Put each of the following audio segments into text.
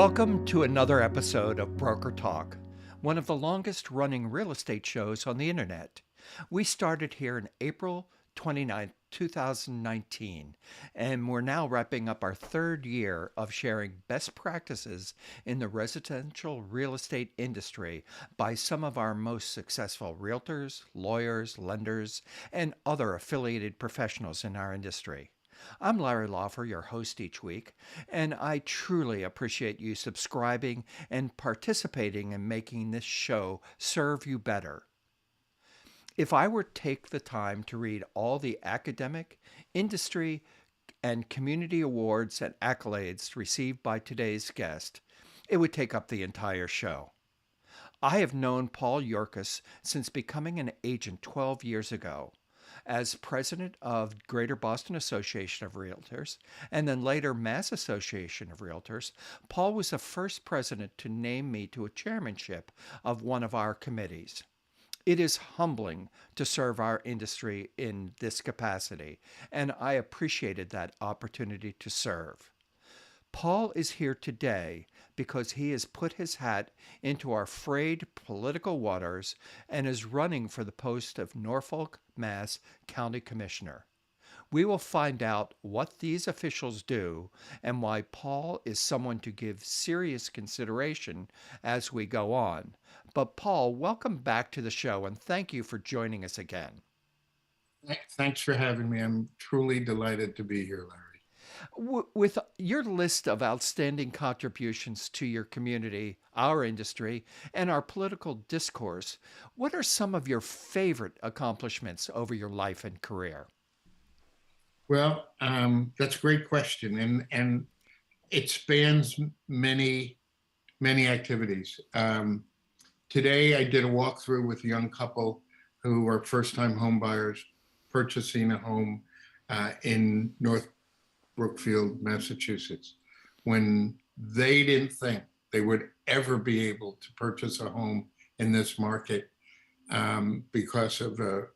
Welcome to another episode of Broker Talk, one of the longest running real estate shows on the internet. We started here in April 29th, 2019, and we're now wrapping up our third year of sharing best practices in the residential real estate industry by some of our most successful realtors, lawyers, lenders, and other affiliated professionals in our industry. I'm Larry Lawfer, your host each week, and I truly appreciate you subscribing and participating in making this show serve you better. If I were to take the time to read all the academic, industry, and community awards and accolades received by today's guest, it would take up the entire show. I have known Paul Yorkis since becoming an agent 12 years ago. As president of Greater Boston Association of Realtors and then later Mass Association of Realtors, Paul was the first president to name me to a chairmanship of one of our committees. It is humbling to serve our industry in this capacity, and I appreciated that opportunity to serve. Paul is here today because he has put his hat into our frayed political waters and is running for the post of Norfolk, Mass. County Commissioner. We will find out what these officials do and why Paul is someone to give serious consideration as we go on. But Paul, welcome back to the show and thank you for joining us again. Thanks for having me. I'm truly delighted to be here, Larry. With your list of outstanding contributions to your community, our industry, and our political discourse, what are some of your favorite accomplishments over your life and career? That's a great question, and it spans many activities. Today, I did a walkthrough with a young couple who are first-time home buyers purchasing a home in North Brookfield, Massachusetts, when they didn't think they would ever be able to purchase a home in this market because of a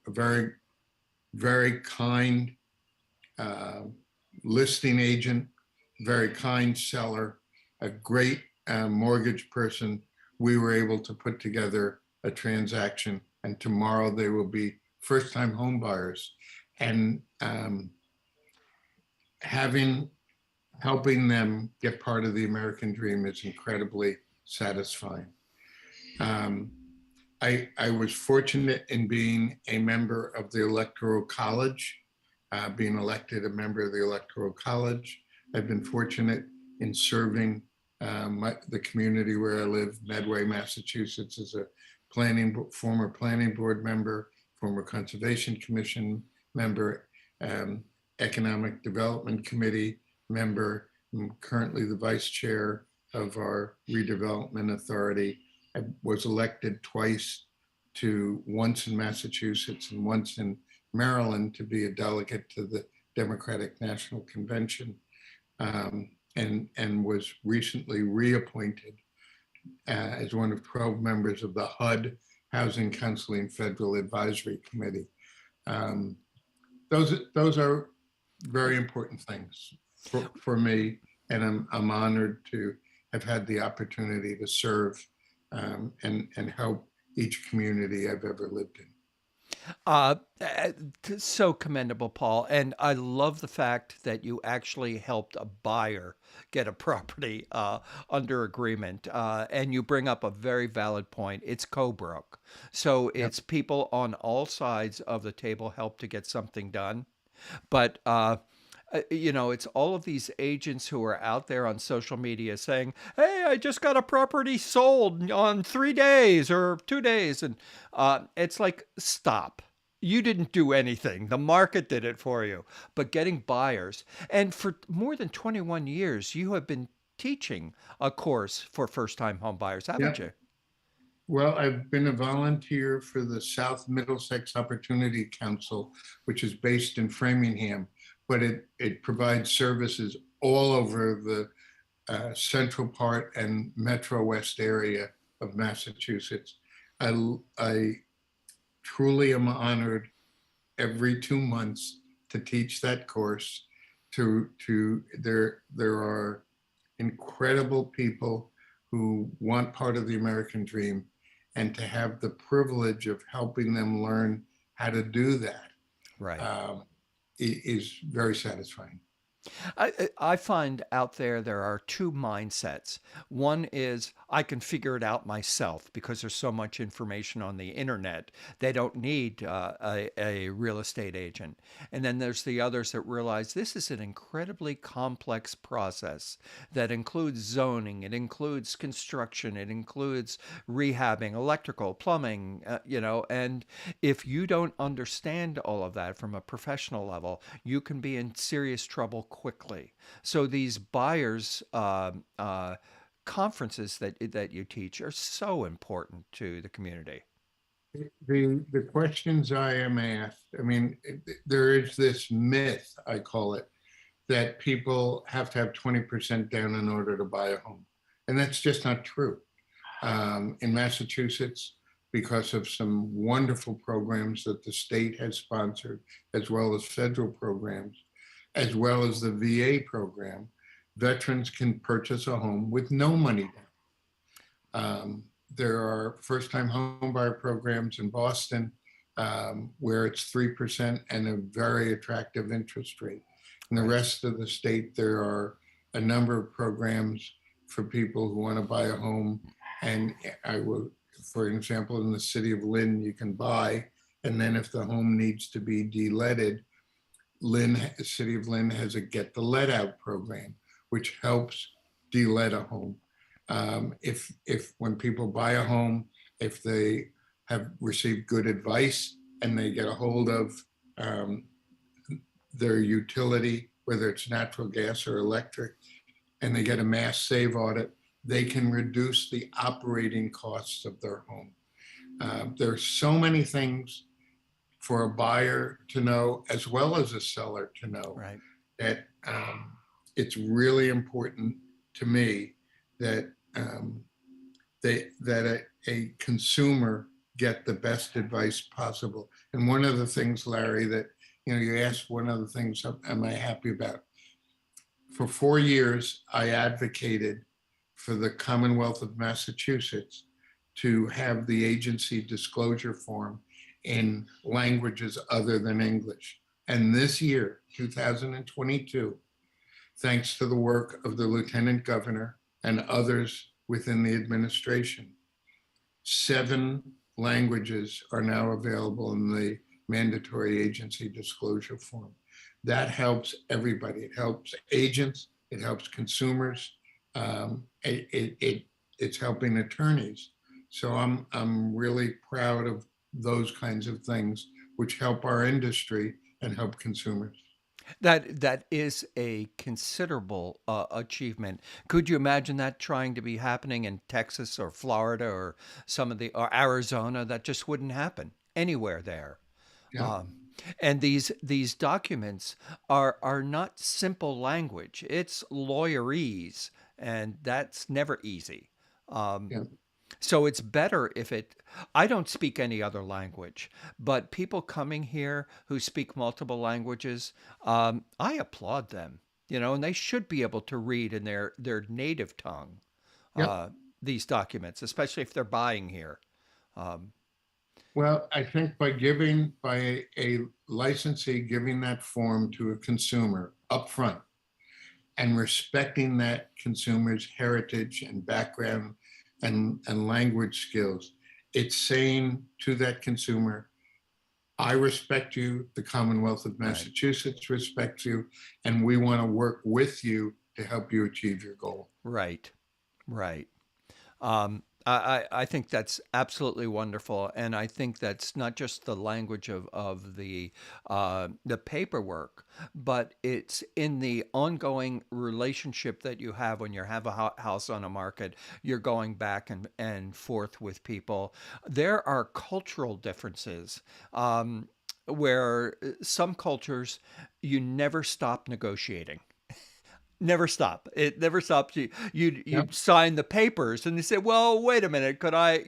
very kind listing agent, very kind seller, a great mortgage person. We were able to put together a transaction, and tomorrow they will be first-time home buyers. And helping them get part of the American dream is incredibly satisfying. I was fortunate in being a member of the Electoral College, being elected a member of the Electoral College. I've been fortunate in serving the community where I live, Medway, Massachusetts, as a former planning board member, former Conservation Commission member, Economic Development Committee member. I'm currently the vice chair of our redevelopment authority. I was elected twice, once in Massachusetts and once in Maryland, to be a delegate to the Democratic National Convention, and was recently reappointed as one of 12 members of the HUD, Housing Counseling Federal Advisory Committee. Those are very important things for me, and I'm honored to have had the opportunity to serve and help each community I've ever lived in. Uh, so commendable, Paul. And I love the fact that you actually helped a buyer get a property under agreement. And you bring up a very valid point. It's co-broke. So Yep. it's people on all sides of the table help to get something done. But it's all of these agents who are out there on social media saying, "Hey, I just got a property sold on 3 days or 2 days," and it's like, stop. You didn't do anything. The market did it for you. But getting buyers, and for more than 21 years, you have been teaching a course for first-time home buyers, haven't Yep. you? Well, I've been a volunteer for the South Middlesex Opportunity Council, which is based in Framingham, but it provides services all over the central part and Metro West area of Massachusetts. I truly am honored every 2 months to teach that course. There are incredible people who want part of the American dream, and to have the privilege of helping them learn how to do that Right. um, is very satisfying. I find out there are two mindsets. One is I can figure it out myself because there's so much information on the internet. They don't need a real estate agent. And then there's the others that realize this is an incredibly complex process that includes zoning, it includes construction, it includes rehabbing, electrical, plumbing, and if you don't understand all of that from a professional level, you can be in serious trouble quickly. So these buyers conferences that you teach are so important to the community. The questions I am asked, I mean, there is this myth, I call it, that people have to have 20% down in order to buy a home. And that's just not true. In Massachusetts, because of some wonderful programs that the state has sponsored, as well as federal programs, as well as the VA program, veterans can purchase a home with no money down. There are first-time homebuyer programs in Boston where it's 3% and a very attractive interest rate. In the Right. rest of the state, there are a number of programs for people who want to buy a home. And I will, for example, in the city of Lynn, you can buy, and then if the home needs to be de-leaded, the city of Lynn has a Get the Lead Out program, which helps de-lead a home. If when people buy a home, if they have received good advice and they get a hold of um, their utility, whether it's natural gas or electric, and they get a mass save audit, they can reduce the operating costs of their home. There are so many things for a buyer to know, as well as a seller to know, Right. that it's really important to me that a consumer get the best advice possible. And one of the things, Larry, that you asked, one of the things am I happy about? For 4 years, I advocated for the Commonwealth of Massachusetts to have the agency disclosure form in languages other than English. And this year, 2022, thanks to the work of the Lieutenant Governor and others within the administration, 7 languages are now available in the mandatory agency disclosure form. That helps everybody. It helps agents, it helps consumers, it's helping attorneys. So I'm really proud of those kinds of things, which help our industry and help consumers. That is a considerable achievement. Could you imagine that trying to be happening in Texas or Florida or some of the or Arizona? That just wouldn't happen anywhere there. Yeah, Um, and these documents are not simple language. It's lawyerese, and that's never easy. Um, yeah, so it's better if it, I don't speak any other language, but people coming here who speak multiple languages, I applaud them, and they should be able to read in their native tongue yeah. uh, these documents, especially if they're buying here. Um, Well, I think by a licensee giving that form to a consumer upfront and respecting that consumer's heritage and background and language skills, it's saying to that consumer, I respect you, the Commonwealth of right, Massachusetts respects you, and we want to work with you to help you achieve your goal. right, right. I think that's absolutely wonderful, and I think that's not just the language of the paperwork, but it's in the ongoing relationship that you have when you have a house on a market. You're going back and forth with people. There are cultural differences. Where some cultures you never stop negotiating, never stop. It never stops. You Yep, sign the papers, and they say, "Well, wait a minute, could I?"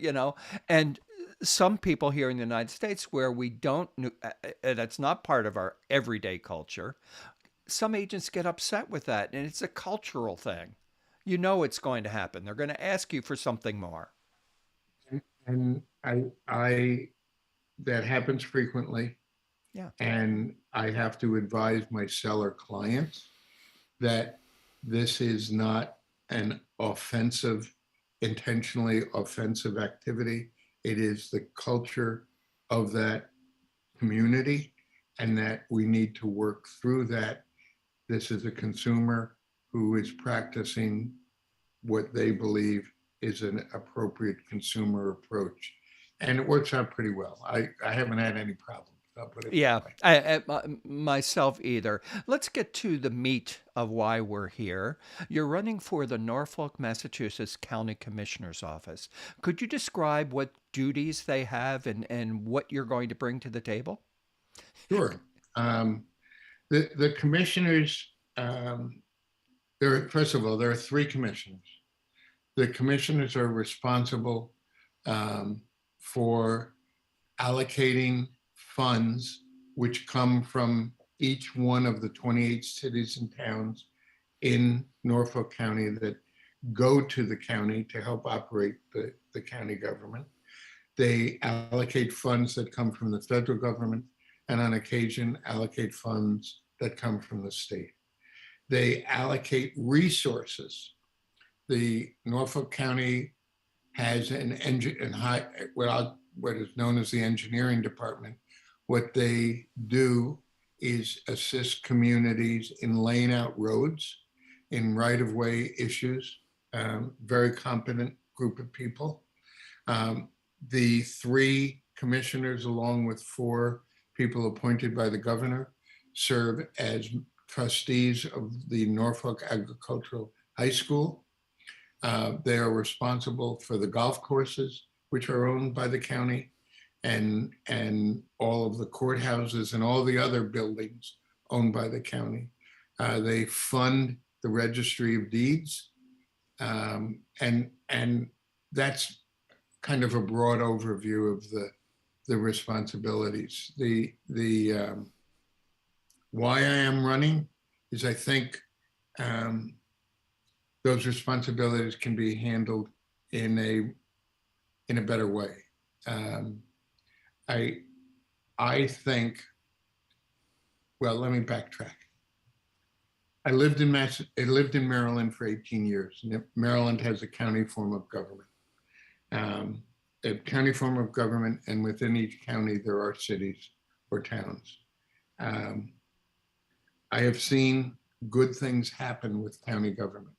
And some people here in the United States where we don't, that's not part of our everyday culture. Some agents get upset with that, and it's a cultural thing. You know it's going to happen. They're going to ask you for something more. And that happens frequently. Yeah. And I have to advise my seller clients that this is not an offensive, intentionally offensive activity. It is the culture of that community, and that we need to work through that. This is a consumer who is practicing what they believe is an appropriate consumer approach. And it works out pretty well. I haven't had any problems. I'll put it that Yeah, way. myself either. Let's get to the meat of why we're here. You're running for the Norfolk, Massachusetts County Commissioner's Office. Could you describe what duties they have and what you're going to bring to the table? Sure. Um, the commissioners, first of all, there are three commissioners. The commissioners are responsible um, for allocating funds which come from each one of the 28 cities and towns in Norfolk County that go to the county to help operate the county government. They allocate funds that come from the federal government, and on occasion allocate funds that come from the state. They allocate resources. The Norfolk County has an engine high what is known as the engineering department. What they do is assist communities in laying out roads, in right-of-way issues. Very competent group of people. Um, the three commissioners, along with four people appointed by the governor, serve as trustees of the Norfolk Agricultural High School. They are responsible for the golf courses, which are owned by the county, and all of the courthouses and all the other buildings owned by the county. They fund the registry of deeds, and that's kind of a broad overview of the responsibilities. The why I am running is I think um, those responsibilities can be handled in a better way. Um, I I think. Well, let me backtrack. I lived in Maryland for 18 years. And Maryland has a county form of government. Um, a county form of government, and within each county there are cities or towns. Um, I have seen good things happen with county government.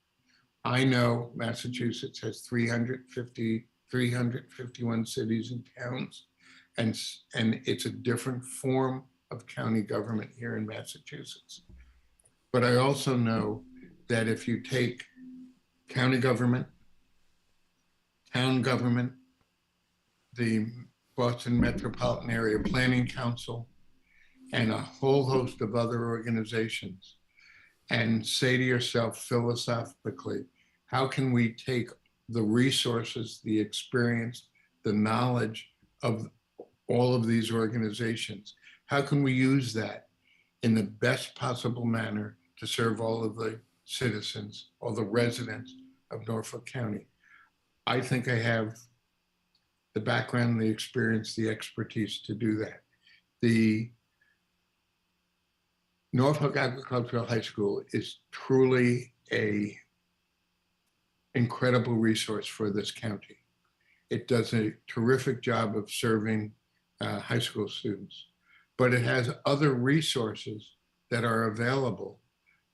I know Massachusetts has 351 cities and towns, and, and it's a different form of county government here in Massachusetts. But I also know that if you take county government, town government, the Boston Metropolitan Area Planning Council, and a whole host of other organizations, and say to yourself philosophically, how can we take the resources, the experience, the knowledge of all of these organizations? How can we use that in the best possible manner to serve all of the citizens, all the residents of Norfolk County? I think I have the background, the experience, the expertise to do that. The Norfolk Agricultural High School is truly a incredible resource for this county. It does a terrific job of serving high school students, but it has other resources that are available,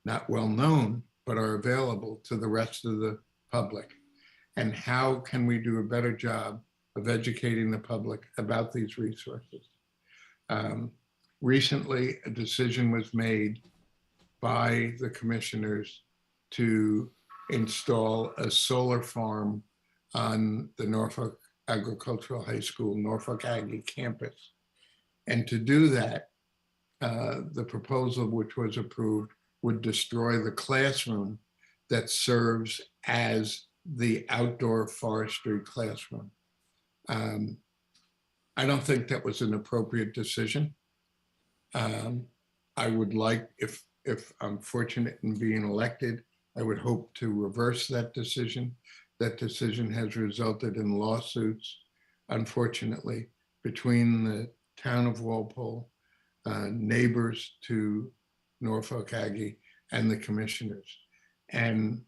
not well known, but are available to the rest of the public. And how can we do a better job of educating the public about these resources? Um, Recently, a decision was made by the commissioners to install a solar farm on the Norfolk Agricultural High School, Norfolk Aggie campus. And to do that, the proposal which was approved would destroy the classroom that serves as the outdoor forestry classroom. Um, I don't think that was an appropriate decision. I would like, if I'm fortunate in being elected, I would hope to reverse that decision. That decision has resulted in lawsuits, unfortunately, between the town of Walpole, neighbors to Norfolk Aggie, and the commissioners. And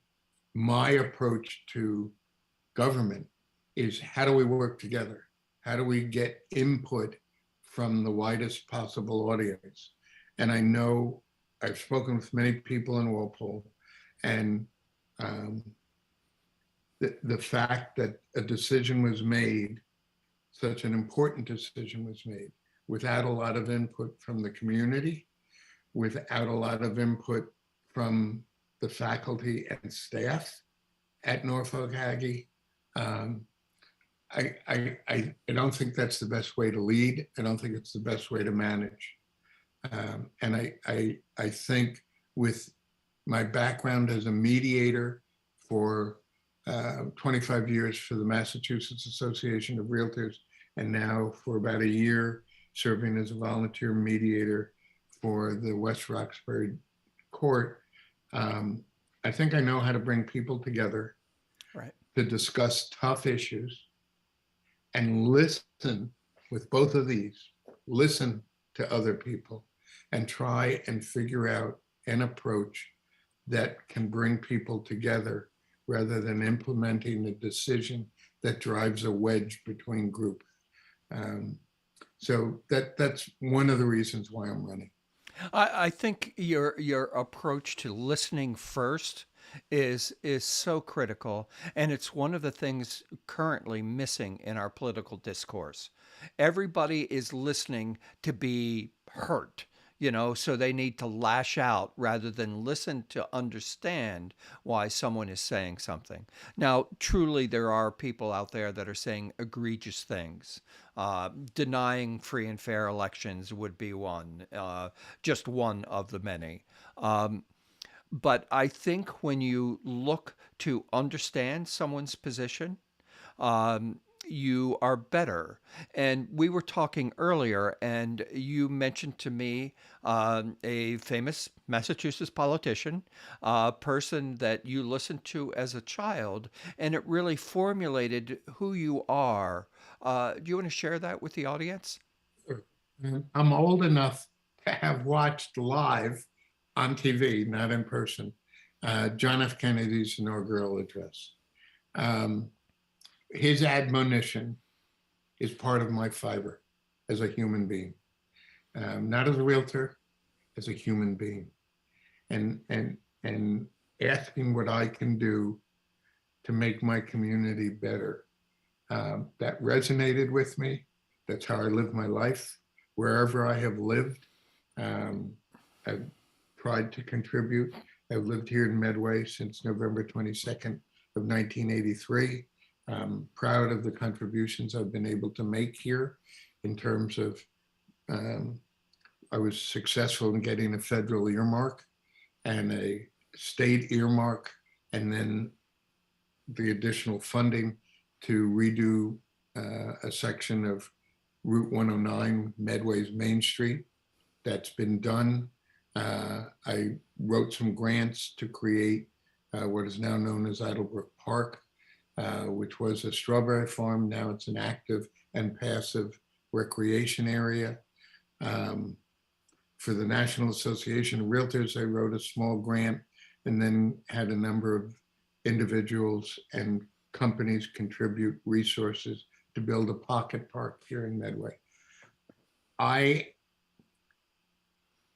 my approach to government is, how do we work together? How do we get input from the widest possible audience? And I know I've spoken with many people in Walpole, and um, the fact that a decision was made, such an important decision was made, without a lot of input from the community, without a lot of input from the faculty and staff at Norfolk Aggie. Um, I don't think that's the best way to lead. I don't think it's the best way to manage. And I think with my background as a mediator for 25 years for the Massachusetts Association of Realtors, and now for about a year serving as a volunteer mediator for the West Roxbury Court, I think I know how to bring people together Right. to discuss tough issues and listen with both of these, listen to other people and try and figure out an approach that can bring people together rather than implementing a decision that drives a wedge between groups. Um, so that's one of the reasons why I'm running. I think your approach to listening first is so critical, and it's one of the things currently missing in our political discourse. Everybody is listening to be hurt, so they need to lash out rather than listen to understand why someone is saying something. Now, truly, there are people out there that are saying egregious things. Denying free and fair elections would be one, just one of the many. Um, but I think when you look to understand someone's position, um, you are better. And we were talking earlier, and you mentioned to me a famous Massachusetts politician, a person that you listened to as a child, and it really formulated who you are. Do you want to share that with the audience? I'm old enough to have watched live on TV, not in person, John F. Kennedy's inaugural address. Um, his admonition is part of my fiber as a human being, not as a realtor, as a human being, and asking what I can do to make my community better. That resonated with me. That's how I live my life. Wherever I have lived, I've tried to contribute. I've lived here in Medway since November 22nd of 1983. Proud of the contributions I've been able to make here in terms of um, I was successful in getting a federal earmark and a state earmark, and then the additional funding to redo a section of Route 109, Medway's Main Street. That's been done. I wrote some grants to create what is now known as Idlebrook Park, which was a strawberry farm. Now it's an active and passive recreation area. For the National Association of Realtors, I wrote a small grant and then had a number of individuals and companies contribute resources to build a pocket park here in Medway.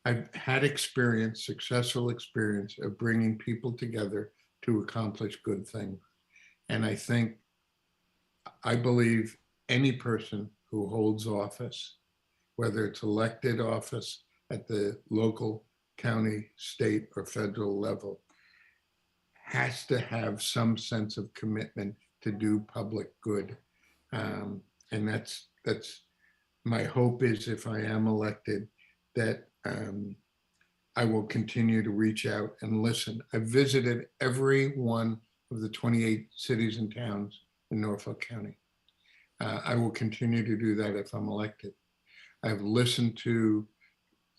I've had experience, successful experience of bringing people together to accomplish good things. And I believe any person who holds office, whether it's elected office at the local, county, state, or federal level, has to have some sense of commitment to do public good. And that's my hope is, if I am elected, that I will continue to reach out and listen. I've visited every one of the 28 cities and towns in Norfolk County. I will continue to do that if I'm elected. I've listened to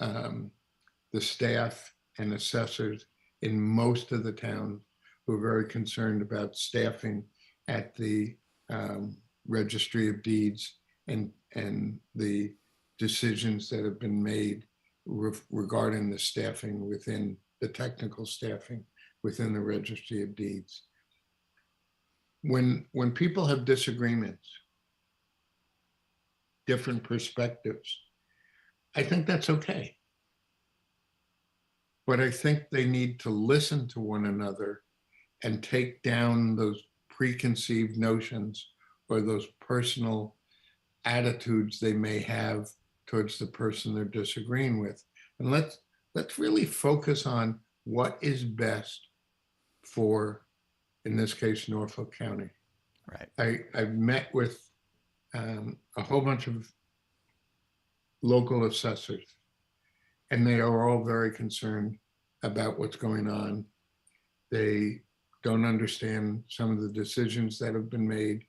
the staff and assessors in most of the towns who are very concerned about staffing at the Registry of Deeds and the decisions that have been made regarding the staffing within the technical staffing within the Registry of Deeds. When people have disagreements, different perspectives, I think that's okay. But I think they need to listen to one another and take down those preconceived notions or those personal attitudes they may have towards the person they're disagreeing with. And let's really focus on what is best for, in this case, Norfolk County. Right. I've met with a whole bunch of local assessors, and they are all very concerned about what's going on. They don't understand some of the decisions that have been made,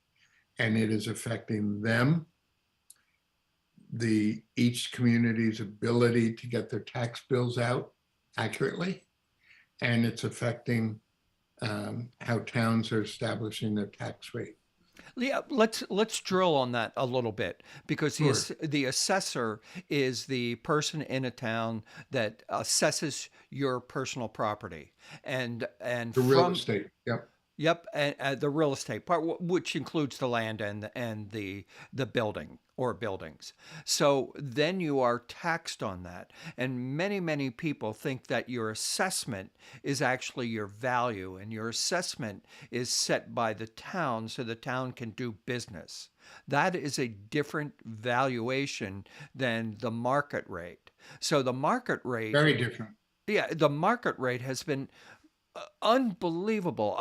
and it is affecting them, each community's ability to get their tax bills out accurately, and it's affecting how towns are establishing their tax rate. Yeah, let's drill on that a little bit because Sure. the assessor is the person in a town that assesses your personal property, and The real from estate. Yep. yep, and the real estate part, which includes the land and the building or buildings. So then you are taxed on that, and many people think that your assessment is actually your value, and your assessment is set by the town so the town can do business. That is a different valuation than the market rate. So the market rate, Very different. yeah, the market rate has been unbelievable.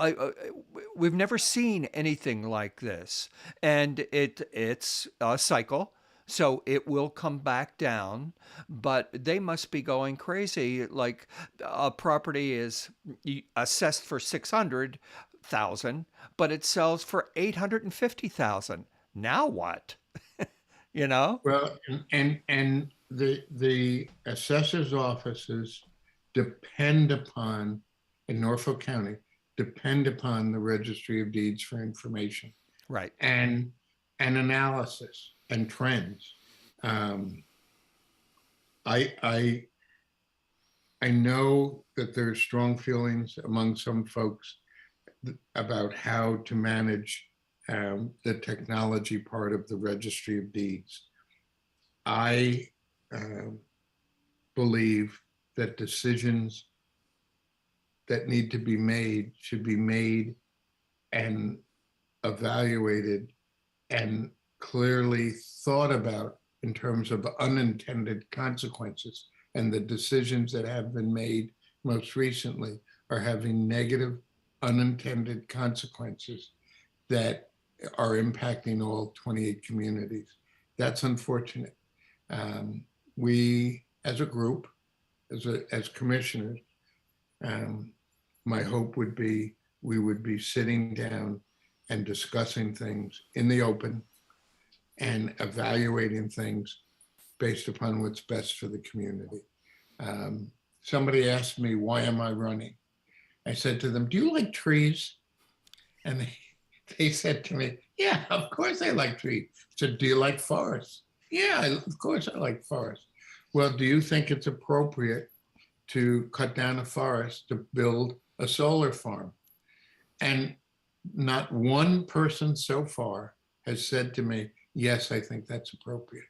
We've never seen anything like this, and it's a cycle. So it will come back down, but they must be going crazy. Like a property is assessed for 600,000, but it sells for 850,000. Now what? You know? Well, and the assessor's offices depend upon, in Norfolk County, depend upon the Registry of Deeds for information Right. and analysis and trends. Um, I I I know that there's strong feelings among some folks about how to manage the technology part of the Registry of Deeds. I um believe that decisions that need to be made should be made and evaluated and clearly thought about in terms of unintended consequences. And the decisions that have been made most recently are having negative unintended consequences that are impacting all 28 communities. That's unfortunate. We, as a group, as commissioners, um, my hope would be we would be sitting down and discussing things in the open and evaluating things based upon what's best for the community. Somebody asked me, why am I running? I said to them, do you like trees? And they said to me, yeah, of course I like trees. I said, do you like forests? Yeah, of course I like forests. Well, do you think it's appropriate to cut down a forest to build a solar farm? And not one person so far has said to me, yes, I think that's appropriate.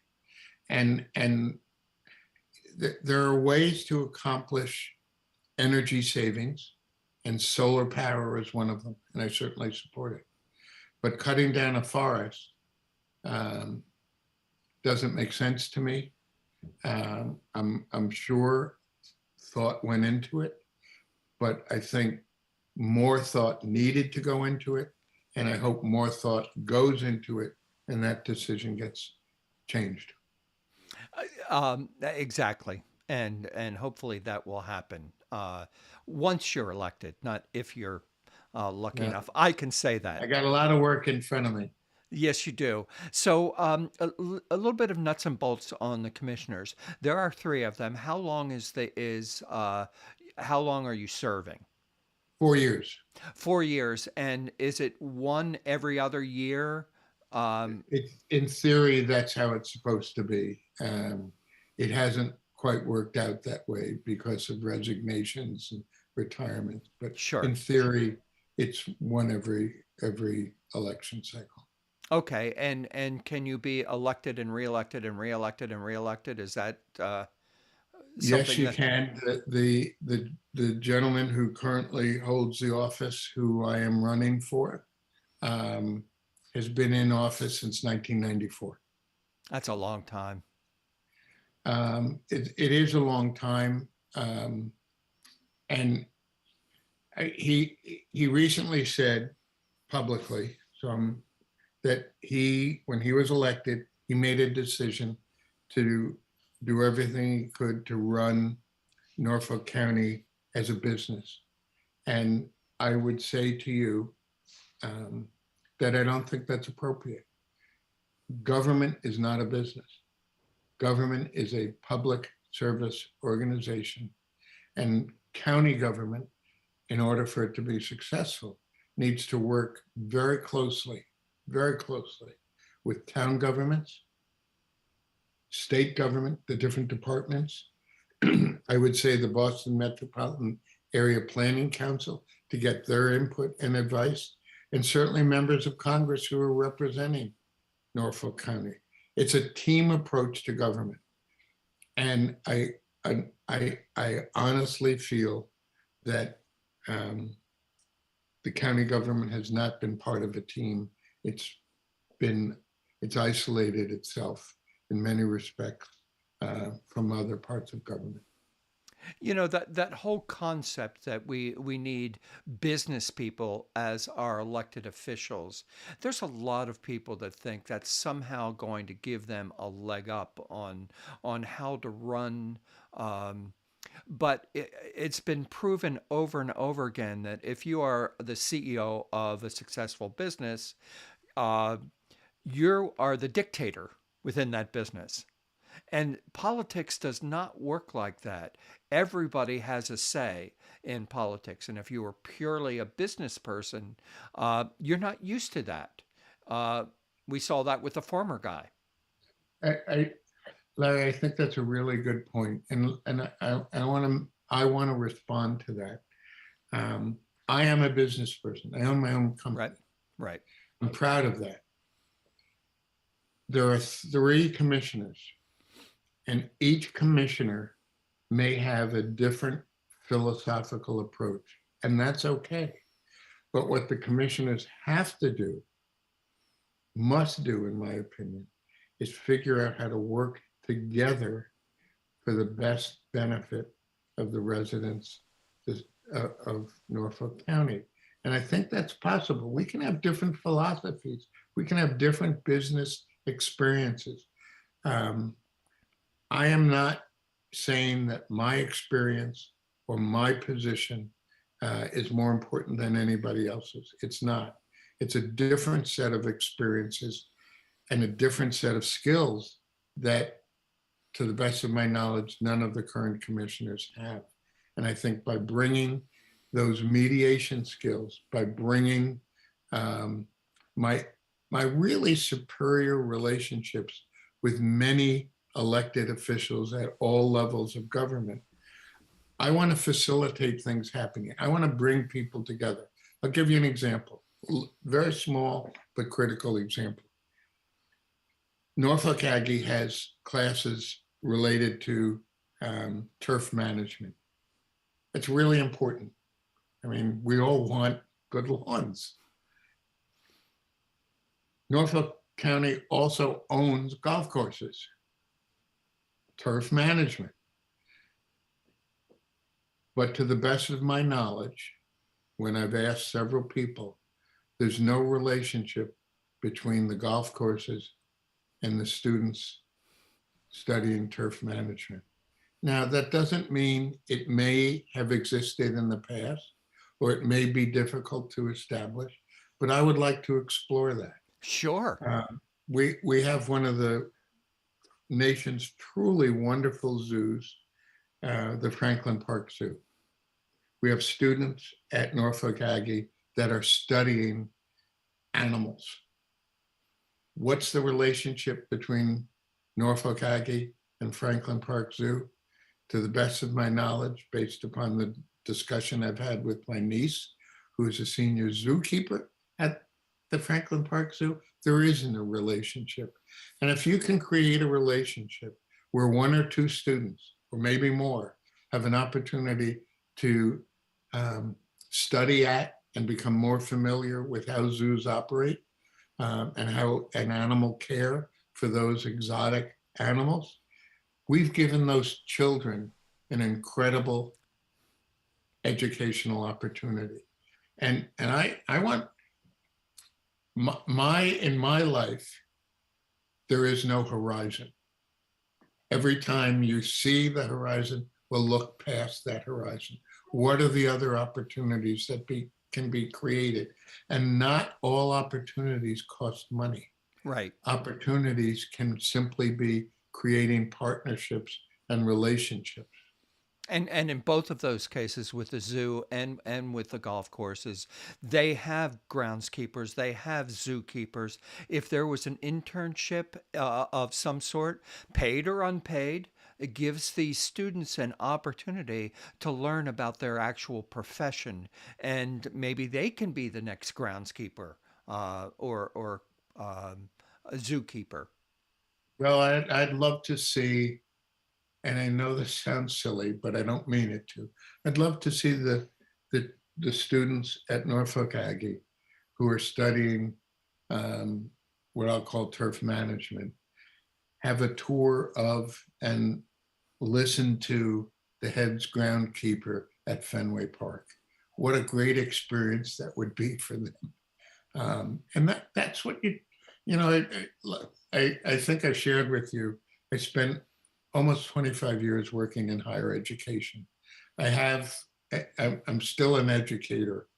And there are ways to accomplish energy savings, and solar power is one of them, and I certainly support it. But cutting down a forest um, doesn't make sense to me. I'm sure thought went into it, but I think more thought needed to go into it, and I hope more thought goes into it, and that decision gets changed. Exactly, and hopefully that will happen once you're elected, not if you're lucky Now, enough. I can say that. I got a lot of work in front of me. Yes, you do. So, a little bit of nuts and bolts on the commissioners. There are three of them. How long is how long are you serving? 4 years. 4 years. And is it one every other year? Um, In theory, that's how it's supposed to be. It hasn't quite worked out that way because of resignations and retirements. But sure. in theory, it's one every election cycle. Okay. And can you be elected and reelected and reelected and reelected? Is that Yes, something you that? can. The gentleman who currently holds the office, who I am running for, um, has been in office since 1994. That's a long time. It is a long time, um, and he recently said publicly, that when he was elected, he made a decision to do everything he could to run Norfolk County as a business. And I would say to you, um, that I don't think that's appropriate. Government is not a business. Government is a public service organization, and county government, in order for it to be successful, needs to work very closely with town governments, state government, the different departments. I would say the Boston Metropolitan Area Planning Council, to get their input and advice, and certainly members of Congress who are representing Norfolk County. It's a team approach to government. And I honestly feel that, um, the county government has not been part of a team. It's been, it's isolated itself in many respects, from other parts of government. That whole concept that we need business people as our elected officials. There's a lot of people that think that's somehow going to give them a leg up on how to run. Um, but it's been proven over and over again that if you are the CEO of a successful business, uh, you are the dictator within that business. And politics does not work like that. Everybody has a say in politics. And if you are purely a business person, you're not used to that. Uh, we saw that with the former guy. I Larry, I think that's a really good point, and I want to respond to that. Um, I am a business person. I own my own Right, company. right. I'm proud of that. There are three commissioners, and each commissioner may have a different philosophical approach, and that's okay. But what the commissioners have to do, must do, in my opinion, is figure out how to work together for the best benefit of the residents of Norfolk County. And I think that's possible. We can have different philosophies. We can have different business experiences. Um, I am not saying that my experience or my position, is more important than anybody else's. It's not. It's a different set of experiences and a different set of skills that, to the best of my knowledge, none of the current commissioners have. And I think by bringing those mediation skills, by bringing, um, my my really superior relationships with many elected officials at all levels of government, I want to facilitate things happening. I want to bring people together. I'll give you an example, very small but critical example. Norfolk Aggie has classes related to, turf management. It's really important. I mean, we all want good lawns. Norfolk County also owns golf courses, turf management. But to the best of my knowledge, when I've asked several people, there's no relationship between the golf courses and the students studying turf management. Now, that doesn't mean it may have existed in the past, or it may be difficult to establish, but I would like to explore that. Sure. Uh, we have one of the nation's truly wonderful zoos, the Franklin Park Zoo. We have students at Norfolk Aggie that are studying animals. What's the relationship between Norfolk Aggie and Franklin Park Zoo? To the best of my knowledge, based upon the discussion I've had with my niece, who is a senior zookeeper at the Franklin Park Zoo, there isn't a relationship. And if you can create a relationship where one or two students, or maybe more, have an opportunity to study at and become more familiar with how zoos operate, and how an animal care for those exotic animals, we've given those children an incredible educational opportunity. And I want in my life, there is no horizon. Every time you see the horizon, we'll look past that horizon. What are the other opportunities that can be created? And not all opportunities cost money. Right. Opportunities can simply be creating partnerships and relationships. And in both of those cases, with the zoo and with the golf courses, they have groundskeepers, they have zookeepers. If there was an internship of some sort, paid or unpaid, it gives these students an opportunity to learn about their actual profession, and maybe they can be the next groundskeeper or a zookeeper. Well, I'd love to see, and I know this sounds silly, but I don't mean it to. I'd love to see the students at Norfolk Aggie who are studying what I'll call turf management have a tour of and listen to the head's groundkeeper at Fenway Park. What a great experience that would be for them. And that's what I think I shared with you. I spent almost 25 years working in higher education. I'm still an educator.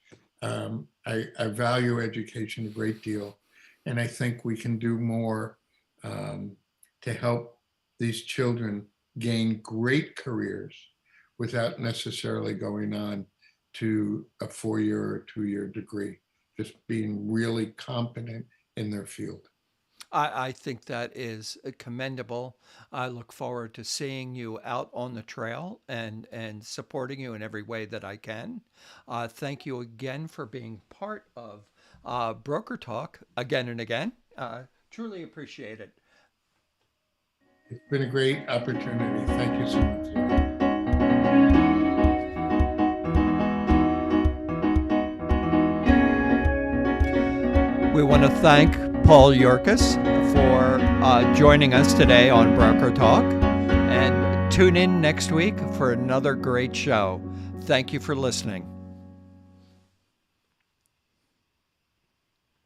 I value education a great deal. And I think we can do more to help these children gain great careers without necessarily going on to a 4-year or 2-year degree, just being really competent in their field. I think that is commendable. I look forward to seeing you out on the trail and supporting you in every way that I can. Thank you again for being part of Broker Talk again and again. Truly appreciate it. It's been a great opportunity. Thank you so much. We want to thank Paul Yorkis for joining us today on Broker Talk, and tune in next week for another great show. Thank you for listening.